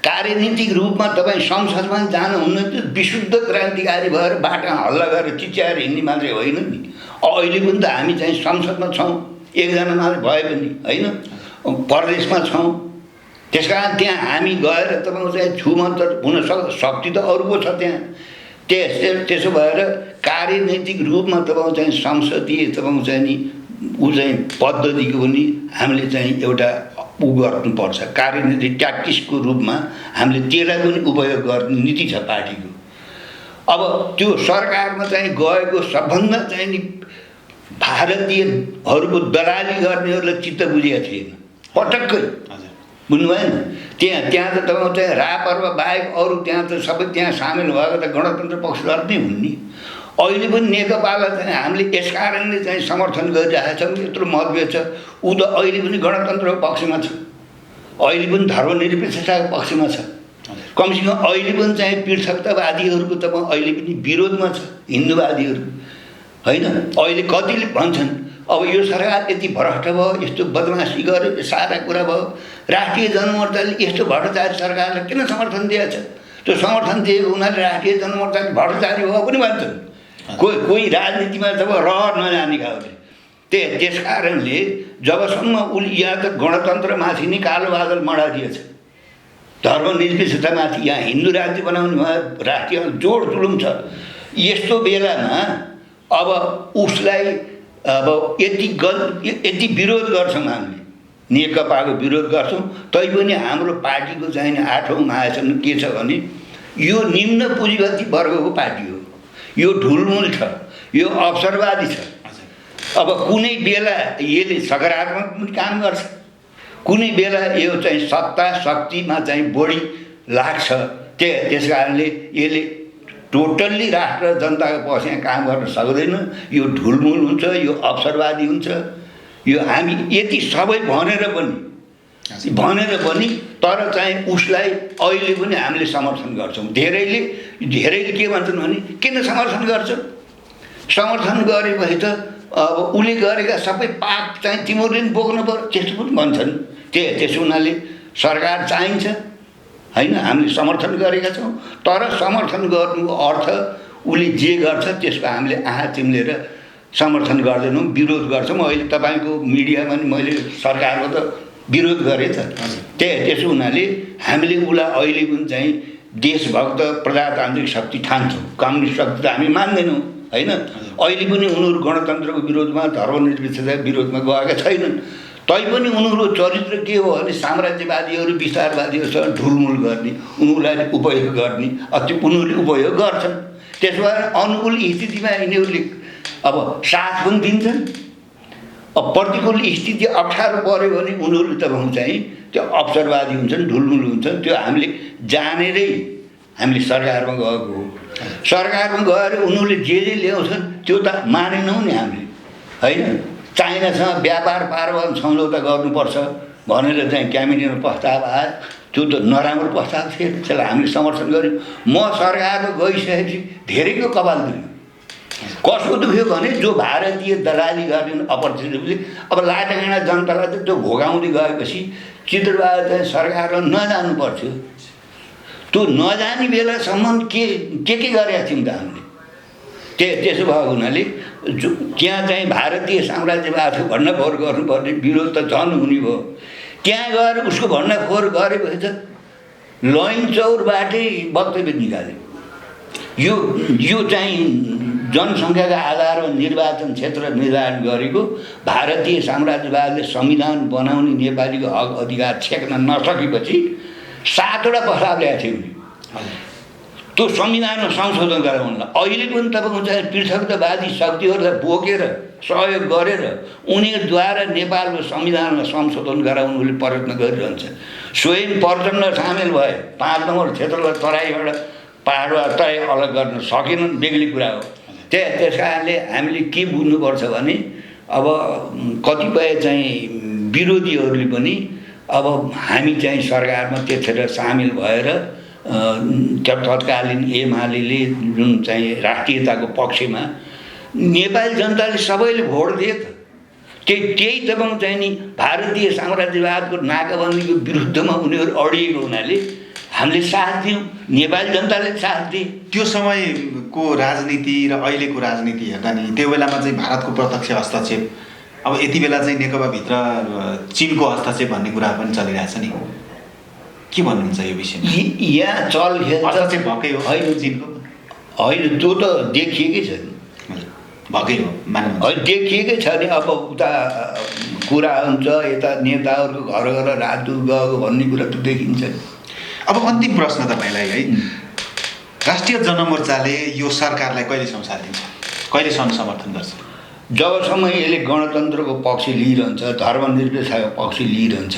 A: कार्यनीतिक रूपमा तपाईँ संसदमा जानुहुन्न थियो, विशुद्ध क्रान्तिकारी भएर बाटामा हल्ला गरेर चिच्याएर हिँड्ने मात्रै होइन नि। अहिले पनि त हामी चाहिँ संसदमा छौँ, एकजना मात्रै भए पनि होइन, प्रदेशमा छौँ। त्यस कारण त्यहाँ हामी गएर तपाईँको चाहिँ छुमन्तर हुनसक्छ, शक्ति त अरूको छ त्यहाँ। त्यसो भएर कार्यनीतिक रूपमा तपाईँको चाहिँ संसदीय तपाईँको चाहिँ नि ऊ चाहिँ पद्धतिको पनि हामीले चाहिँ एउटा गर्नुपर्छ। कार्यनीतिक ट्याक्टिक्सको रूपमा हामीले त्यसलाई पनि उपयोग गर्ने नीति छ पार्टीको। अब त्यो सरकारमा चाहिँ गएको सबभन्दा चाहिँ नि भारतीयहरूको दलाली गर्नेहरूलाई चित्त बुझेको थिएन पटक्कै, बुझ्नुभयो नि। त्यहाँ त तपाईँको चाहिँ रापरवा बाहेक अरू त्यहाँ त सबै त्यहाँ सामेल भएको त गणतन्त्र पक्षधर नै हुन् नि। अहिले पनि नेकपालाई चाहिँ हामीले यस कारणले चाहिँ समर्थन गरिरहेका छौँ, यत्रो मतभेद छ। ऊ त अहिले पनि गणतन्त्रको पक्षमा छ, अहिले पनि धर्मनिरपेक्षताको पक्षमा छ। कमसेकम अहिले पनि चाहिँ पृथकतावादीहरूको त अहिले पनि विरोधमा छ हिन्दूवादीहरू होइन। अहिले कतिले भन्छन् अब यो सरकार यति भ्रष्ट भयो, यस्तो बदमासी गर्यो, सारा कुरा भयो, राष्ट्रिय जनमोर्चाले यस्तो भ्रष्टाचारी सरकारलाई किन समर्थन दिएछ? त्यो समर्थन दिएको हुनाले राष्ट्रिय जनमोर्चाले भ्रष्टाचारी भयो पनि भन्छन्। कोही राजनीतिमा जब रहर नजाने खाले त्यस कारणले जबसम्म उसले यहाँ त गणतन्त्रमाथि नै कालो बादल मडादिएछ, धर्मनिरपेक्षतामाथि यहाँ हिन्दू राज्य बनाउने राष्ट्रिय जोड जुलुम छ। यस्तो बेलामा अब उसलाई अब यति विरोध गर्छौँ, हामीले नेकपाको विरोध गर्छौँ, तैपनि हाम्रो पार्टीको चाहिँ 8औँ आएसम्म के छ भने यो निम्न पुँजीपति वर्गको पार्टी हो, यो ढुलमुल छ, यो अवसरवादी छ। अब कुनै बेला यसले सकारात्मक पनि काम गर्छ, कुनै बेला यो चाहिँ सत्ता शक्तिमा चाहिँ बढी लाग्छ। त्यस कारणले यसले टोटल्ली राष्ट्र जनताको पक्षमा काम गर्न सक्दैन, यो ढुलमुल हुन्छ, यो अवसरवादी हुन्छ। यो हामी यति सबै भनेर पनि तर चाहिँ उसलाई अहिले पनि हामीले समर्थन गर्छौँ। धेरैले के भन्छन् भने किन समर्थन गर्छौ? समर्थन गरेपछि त अब उसले गरेका सबै पाप चाहिँ तिमीहरूले पनि बोक्नु पर्यो, त्यस्तो पनि भन्छन्। त्यसो हुनाले सरकार चाहिन्छ होइन, हामीले समर्थन गरेका छौँ। तर समर्थन गर्नुको अर्थ उसले जे गर्छ त्यसको हामीले आँखा चिम्लेर समर्थन गर्दैनौँ, विरोध गर्छौँ। अहिले तपाईँको मिडियामा नि मैले सरकारको त विरोध गरेँ त। त्यसो हुनाले हामीले उसलाई अहिले पनि चाहिँ देशभक्त प्रजातान्त्रिक शक्ति ठान्छौँ, कम्युनिस्ट शक्ति त हामी मान्दैनौँ होइन। अहिले पनि उनीहरू गणतन्त्रको विरोधमा, धर्मनिरपेक्षताको विरोधमा गएका छैनन्। तैपनि उनीहरूको चरित्र के हो भने साम्राज्यवादीहरू विस्तारवादीहरूसँग ढुलमुल गर्ने, उनीहरूलाई उपयोग गर्ने, उनीहरूले उपयोग गर्छन्। त्यसो भएर अनुकूल स्थितिमा यिनीहरूले अब साथ पनि दिन्छन्। अब प्रतिकूल स्थिति अप्ठ्यारो पऱ्यो भने उनीहरू त चाहिँ त्यो अवसरवादी हुन्छन्, ढुलमुल हुन्छन्। त्यो हामीले जानेरै हामीले सरकारमा गएको हो। सरकारमा गएर उनीहरूले जे ल्याउँछन् त्यो त मानेनौँ नि हामीले होइन। चाइनासँग व्यापार पारवान सम्झौता गर्नुपर्छ भनेर चाहिँ क्याबिनेटमा प्रस्ताव आयो, त्यो त नराम्रो प्रस्ताव थियो, त्यसलाई हामीले समर्थन गऱ्यौँ। म सरकारमा गइसकेपछि धेरैको कपाल दुख्यो। कसको दुख्यो भने जो भारतीय दलाली गर्ने अपर्च्युनिटी, अब लाटागाँडा जनतालाई त त्यो भोगाउँदै गएपछि चित्रबहादुर चाहिँ सरकारमा नजानु पर्थ्यो। त्यो नजाने बेलासम्म के गरेका थियौँ त हामीले। त्यसो भएको हुनाले त्यहाँ चाहिँ भारतीय साम्राज्यवादको भण्डफोर गर्नुपर्ने विरोध त झन् हुने भयो। त्यहाँ गएर उसको भण्डफोर गरेपछि त लैनचौरबाटै वक्तव्य निकाल्यो। यो चाहिँ जनसङ्ख्याका आधारमा निर्वाचन क्षेत्र निर्धारण गरेको भारतीय साम्राज्यवादले संविधान बनाउने नेपालीको हक अधिकार छेक्न नसकेपछि 7वटा प्रस्ताव ल्याएको थियो नि त्यो संविधानमा संशोधन गराउनलाई। अहिले पनि तपाईँको चाहिँ पृथकतावादी शक्तिहरूलाई बोकेर सहयोग गरेर उनीहरूद्वारा नेपालको संविधानमा संशोधन गराउनुले प्रयत्न गरिरहन्छ। स्वयं प्रचण्ड सामेल भए 5 नम्बर क्षेत्रलाई तराईबाट पहाडबाट तराई अलग गर्न सकेनन्, बेग्लै कुरा हो। त्यस कारणले हामीले के बुझ्नुपर्छ भने अब कतिपय चाहिँ विरोधीहरूले पनि अब हामी चाहिँ सरकारमा त्यतिखेर सामेल भएर तत्कालीन एमाले जुन चाहिँ राष्ट्रियताको पक्षमा नेपाली जनताले सबैले भोट दिए त त्यही तपाईँ चाहिँ नि भारतीय साम्राज्यवादको नाकाबन्दीको विरुद्धमा उनीहरू अडिएको हुनाले हामीले साथ दियौँ, नेपाली जनताले साथ दिए।
C: त्यो समयको राजनीति र अहिलेको राजनीति हेर्दा नि त्यो बेलामा चाहिँ भारतको प्रत्यक्ष हस्तक्षेप, अब यति बेला चाहिँ नेकपाभित्र चिनको हस्तक्षेप भन्ने कुरा पनि चलिरहेछ नि, के भन्नुहुन्छ यो विषयमा?
A: यहाँ
C: हस्तक्षेप भएकै हो होइन चिनको?
A: होइन, त्यो त देखिएकै छ नि,
C: भएकै हो मान्नु
A: होइन, देखिएकै छ नि। अब उता कुरा हुन्छ, यता नेताहरूको घर घर राजदूत गएको भन्ने कुरा त देखिन्छ नि।
C: अब अन्तिम प्रश्न तपाईँलाई है, राष्ट्रिय जनमोर्चाले यो सरकारलाई कहिलेसम्म साथ दिन्छ, कहिलेसम्म समर्थन गर्छ?
A: जबसम्म यसले गणतन्त्रको पक्ष लिइरहन्छ, धर्मनिरपेक्षताको पक्ष लिइरहन्छ,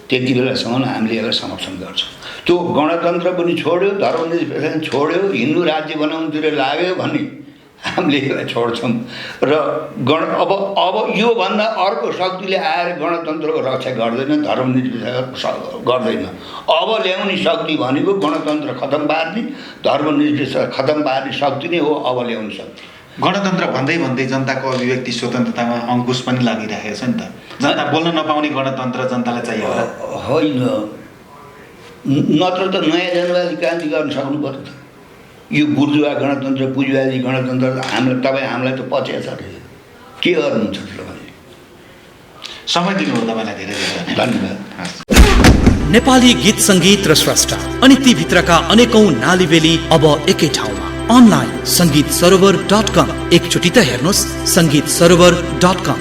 A: त्यति बेलासम्म हामीले यसलाई समर्थन गर्छौँ। त्यो गणतन्त्र पनि छोड्यो, धर्मनिरपेक्षता पनि छोड्यो, हिन्दू राज्य बनाउनुतिर लाग्यो भने हामीले यसलाई छोड्छौँ र अब योभन्दा अर्को शक्तिले आएर गणतन्त्रको रक्षा गर्दैन, धर्मनिरपेक्ष गर्दैन। अब ल्याउने शक्ति भनेको गणतन्त्र खतम पार्ने, धर्मनिरपेक्ष खतम पार्ने शक्ति नै हो अब ल्याउने शक्ति।
C: गणतन्त्र भन्दै भन्दै जनताको अभिव्यक्ति स्वतन्त्रतामा अङ्कुश पनि लागिरहेको छ नि त। जनता बोल्न नपाउने गणतन्त्र जनतालाई चाहियो होला?
A: होइन, नत्र त नयाँ जनवादी क्रान्ति गर्न सक्नु पर्यो त। यो बुर्जुवा गणतन्त्र, पुँजीवादी गणतन्त्र हामीलाई त पछ्या छ रे। के गर्नुहुन्छ तपाईँले?
C: समय दिनुभयो तपाईँलाई धेरै धेरै
A: धन्यवाद।
B: नेपाली गीत सङ्गीत र स्रष्टा अनि ती भित्रका अनेकौं नालीबेली अब एकै ठाउँमा। अनलाइन संगीत सरोवर.com। एकचोटि त हेर्नुहोस् संगीत सरोवर.com।